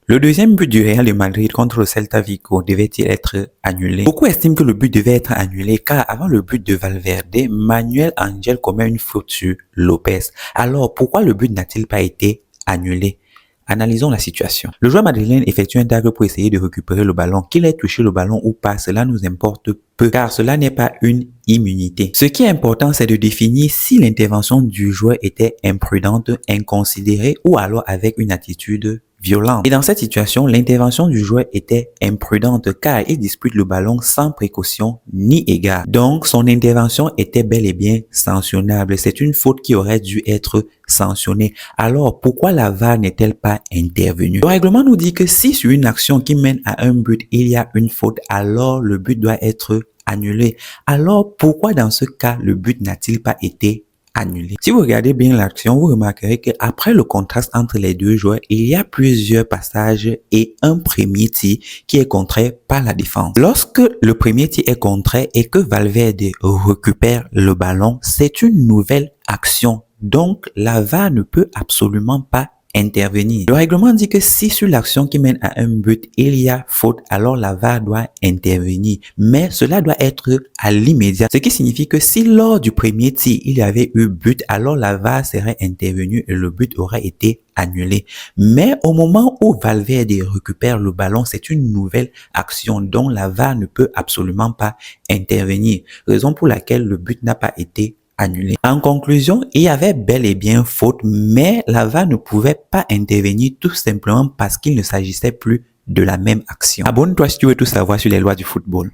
Le deuxième but du Real de Madrid contre le Celta Vigo devait-il être annulé? Beaucoup estiment que le but devait être annulé car avant le but de Valverde, Manuel Angel commet une faute sur Lopez. Alors pourquoi le but n'a-t-il pas été annulé? Analysons la situation. Le joueur madrilène effectue un tacle pour essayer de récupérer le ballon. Qu'il ait touché le ballon ou pas, cela nous importe peu car cela n'est pas une immunité. Ce qui est important, c'est de définir si l'intervention du joueur était imprudente, inconsidérée ou alors avec une attitude violente. Et dans cette situation, l'intervention du joueur était imprudente car il dispute le ballon sans précaution ni égard. Donc, son intervention était bel et bien sanctionnable. C'est une faute qui aurait dû être sanctionnée. Alors, pourquoi la VAR n'est-elle pas intervenue? Le règlement nous dit que si sur une action qui mène à un but, il y a une faute, alors le but doit être annulé. Alors, pourquoi dans ce cas, le but n'a-t-il pas été annulé? Si vous regardez bien l'action, vous remarquerez qu'après le contraste entre les deux joueurs, il y a plusieurs passages et un premier tir qui est contré par la défense. Lorsque le premier tir est contré et que Valverde récupère le ballon, c'est une nouvelle action. Donc, la VAR ne peut absolument pas intervenir. Le règlement dit que si sur l'action qui mène à un but, il y a faute, alors la VAR doit intervenir. Mais cela doit être à l'immédiat. Ce qui signifie que si lors du premier tir, il y avait eu but, alors la VAR serait intervenue et le but aurait été annulé. Mais au moment où Valverde récupère le ballon, c'est une nouvelle action dont la VAR ne peut absolument pas intervenir. Raison pour laquelle le but n'a pas été annulé. En conclusion, il y avait bel et bien faute, mais la VAR ne pouvait pas intervenir tout simplement parce qu'il ne s'agissait plus de la même action. Abonne-toi si tu veux tout savoir sur les lois du football.